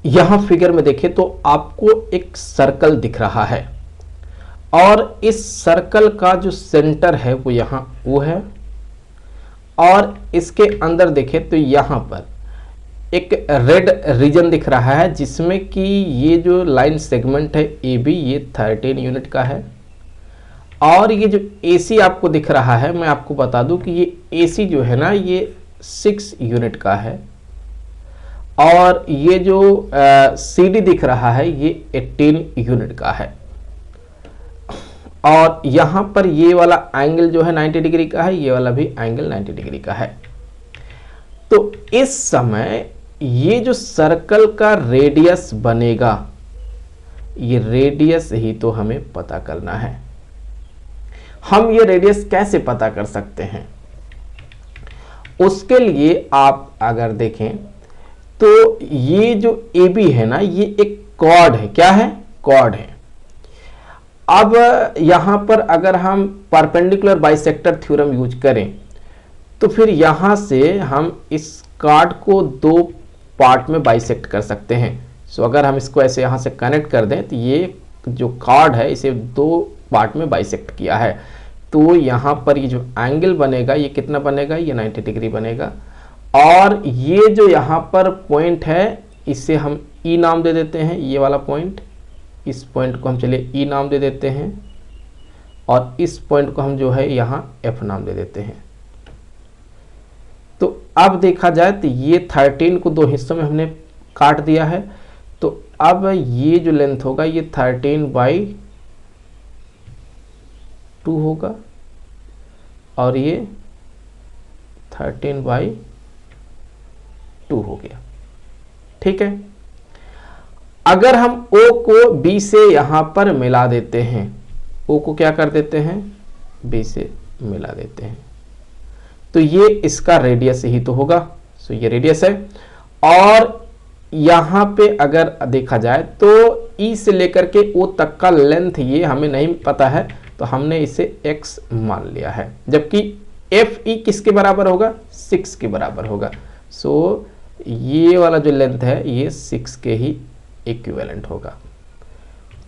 यहां फिगर में देखें तो आपको एक सर्कल दिख रहा है और इस सर्कल का जो सेंटर है वो यहां वो है, और इसके अंदर देखें तो यहां पर एक रेड रीजन दिख रहा है जिसमें कि ये जो लाइन सेगमेंट है ए बी ये 13 यूनिट का है, और ये जो AC आपको दिख रहा है मैं आपको बता दूं कि ये AC जो है ना ये 6 यूनिट का है, और ये जो CD दिख रहा है ये 18 यूनिट का है, और यहां पर ये वाला एंगल जो है 90 डिग्री का है, ये वाला भी एंगल 90 डिग्री का है। तो इस समय ये जो सर्कल का रेडियस बनेगा, ये रेडियस ही तो हमें पता करना है। हम ये रेडियस कैसे पता कर सकते हैं? उसके लिए आप अगर देखें तो ये जो AB है ना ये एक कॉर्ड है। क्या है? कॉर्ड है। अब यहां पर अगर हम परपेंडिकुलर बाइसेक्टर थ्योरम यूज करें तो फिर यहां से हम इस कार्ड को दो पार्ट में बाइसेक्ट कर सकते हैं। सो अगर हम इसको ऐसे यहां से कनेक्ट कर दें तो ये जो कार्ड है इसे दो पार्ट में बाइसेक्ट किया है, तो यहां पर ये जो एंगल बनेगा ये कितना बनेगा? ये 90 डिग्री बनेगा, और ये जो यहां पर पॉइंट है इसे हम E नाम दे देते हैं। ये वाला पॉइंट, इस पॉइंट को हम चलिए E नाम दे देते हैं, और इस पॉइंट को हम जो है यहां F नाम दे देते हैं। तो अब देखा जाए तो ये 13 को दो हिस्सों में हमने काट दिया है, तो अब ये जो लेंथ होगा ये 13/2 होगा, और ये 13/2 हो गया। ठीक है। अगर हम O को B से यहां पर मिला देते हैं, O को क्या कर देते हैं? B से मिला देते हैं, तो ये इसका रेडियस ही तो होगा। सो ये रेडियस है, और यहां पे अगर देखा जाए तो E से लेकर के O तक का लेंथ ये हमें नहीं पता है, तो हमने इसे x मान लिया है, जबकि FE किसके बराबर होगा? 6 के बराबर होगा। सो ये वाला जो लेंथ है ये 6 के ही इक्विवेलेंट होगा।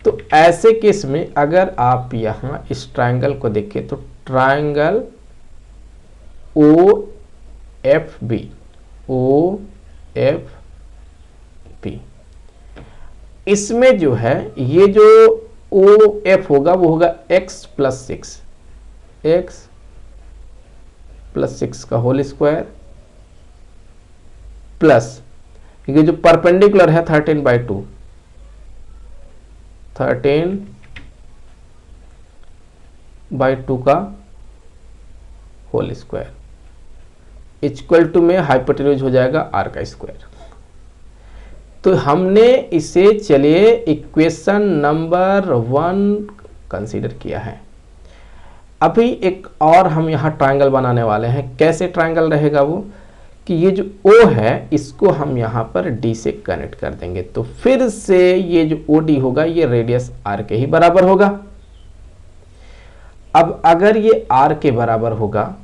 तो ऐसे केस में अगर आप यहां इस ट्रायंगल को देखें तो ट्रायंगल OFB इसमें जो है ये जो OF होगा वो होगा x + 6 का होल स्क्वायर प्लस ये जो परपेंडिकुलर है 13/2 का होल स्क्वायर इक्वल टू में हाइपोटेन्यूज हो जाएगा r का स्क्वायर। तो हमने इसे चलिए इक्वेशन नंबर 1 कंसीडर किया है। अभी एक और हम यहाँ ट्रायंगल बनाने वाले हैं। कैसे ट्रायंगल रहेगा वो कि ये जो O है इसको हम यहाँ पर D से कनेक्ट कर देंगे, तो फिर से ये जो OD होगा ये रेडियस R के ही बराबर होगा। अब अगर ये R के बराबर होगा,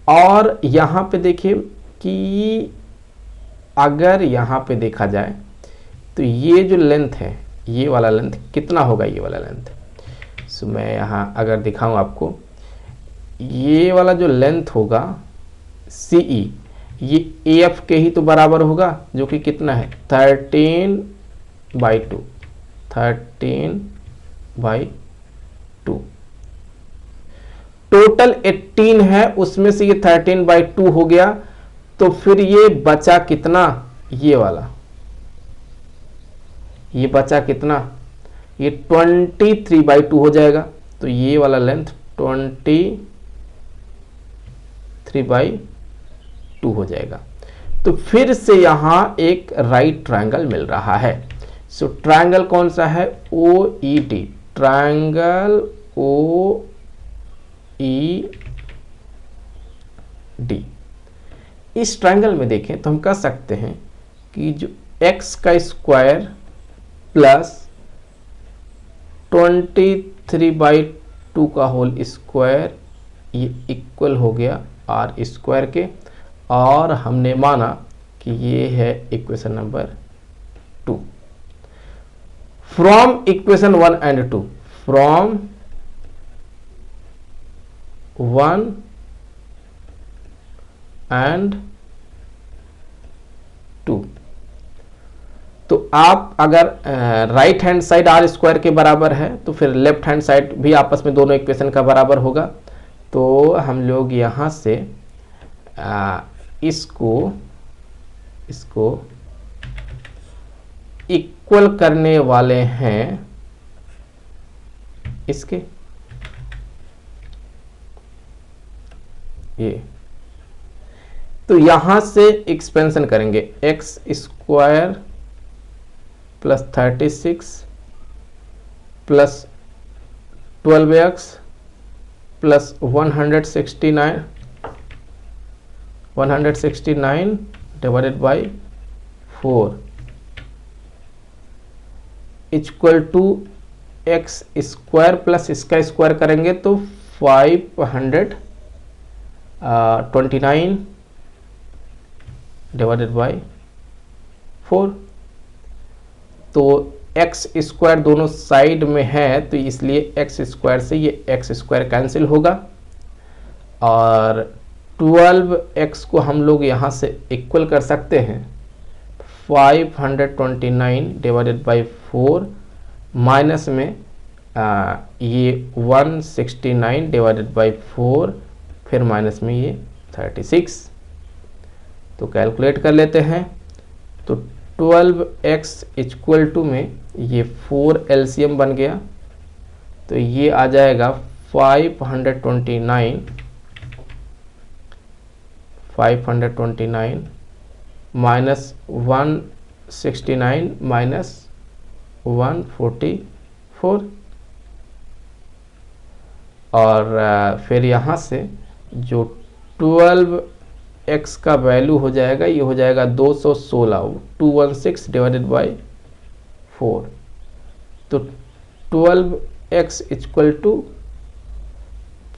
और यहाँ पे देखिए कि अगर यहाँ पे देखा जाए तो ये जो लेंथ है ये वाला लेंथ कितना होगा? ये वाला लेंथ, सो मैं यहाँ अगर दिखाऊं आपको, ये वाला जो लेंथ होगा CE ये AF के ही तो बराबर होगा, जो कि कितना है? 13/2 टोटल 18 है, उसमें से ये 13/2 हो गया, तो फिर ये बचा कितना? ये वाला, ये बचा कितना? ये 23/2 हो जाएगा, तो ये वाला लेंथ 23/2 हो जाएगा। तो फिर से यहां एक राइट ट्रायंगल मिल रहा है। सो ट्रायंगल कौन सा है? OED, triangle OED। इस ट्रायंगल में देखें तो हम कह सकते हैं कि जो x का स्क्वायर प्लस 23/2 का होल स्क्वायर ये इक्वल हो गया r स्क्वायर के, और हमने माना कि ये है equation number 2 from equation 1 and 2, from 1 and 2। तो आप अगर right hand side R square के बराबर है तो फिर लेफ्ट हैंड साइड भी आपस में दोनों इक्वेशन का बराबर होगा। तो हम लोग यहाँ से इसको इक्वल करने वाले हैं इसके, ये तो यहां से एक्सपेंशन करेंगे, X square plus 36 plus 12x plus 169 divided by 4 equal to X square plus इसका स्क्वायर करेंगे तो 529 डिवाइडेड बाई 4। तो एक्स स्क्वायर दोनों साइड में है तो इसलिए एक्स स्क्वायर से ये एक्स स्क्वायर कैंसिल होगा और 12x को हम लोग यहाँ से इक्वल कर सकते हैं 529 डिवाइडेड बाई 4 माइनस में ये 169 डिवाइडेड बाई 4 फिर माइनस में ये 36। तो कैलकुलेट कर लेते हैं तो 12x इक्वल टू में ये 4 एलसीएम बन गया तो ये आ जाएगा 529 माइनस 169 माइनस 144 और फिर यहाँ से जो 12x का वैल्यू हो जाएगा ये हो जाएगा 216 डिवाइडेड बाई 4। तो 12x इक्वल टू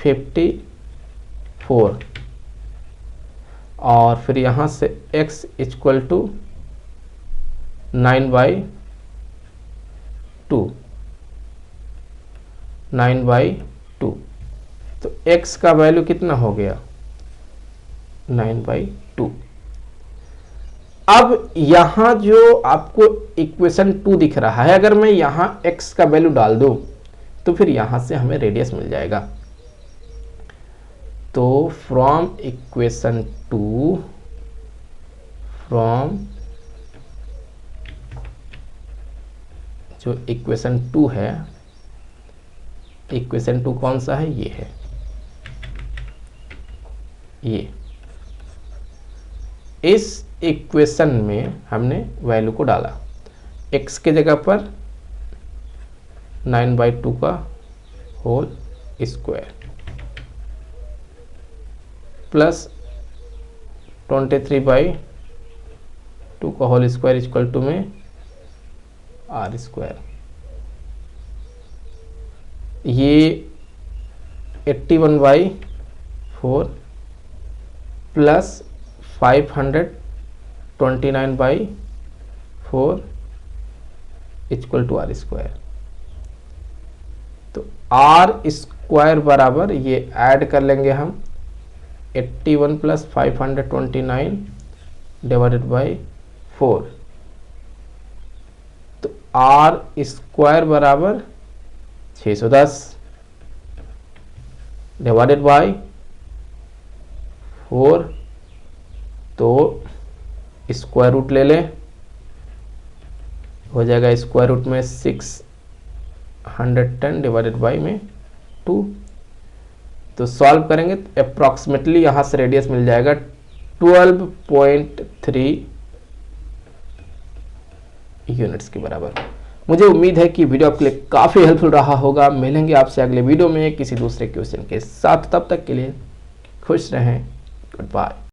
54 और फिर यहाँ से x इक्वल टू 9/2 तो x का वैल्यू कितना हो गया 9/2। अब यहां जो आपको इक्वेशन 2 दिख रहा है अगर मैं यहां x का वैल्यू डाल दूं तो फिर यहां से हमें रेडियस मिल जाएगा। तो फ्रॉम इक्वेशन 2 फ्रॉम जो इक्वेशन 2 है इक्वेशन 2 कौन सा है ये है ये इस इक्वेशन में हमने वैल्यू को डाला x के जगह पर 9/2 का होल स्क्वायर प्लस 23/2 का होल स्क्वायर इक्वल टू में r स्क्वायर। ये 81/4 plus 529/4 equal to r square. तो r स्क्वायर बराबर ये ऐड कर लेंगे हम 81 प्लस 529 डिवाइडेड बाई 4 तो r स्क्वायर बराबर 610 डिवाइडेड बाई 4 तो स्क्वायर रूट ले लें हो जाएगा स्क्वायर रूट में 610 डिवाइडेड बाई में 2। तो सॉल्व करेंगे तो अप्रॉक्सीमेटली यहाँ से रेडियस मिल जाएगा 12.3 यूनिट्स के बराबर। मुझे उम्मीद है कि वीडियो आपके लिए काफ़ी हेल्पफुल रहा होगा। मिलेंगे आपसे अगले वीडियो में किसी दूसरे क्वेश्चन के साथ, तब तक के लिए खुश रहें। Good bye.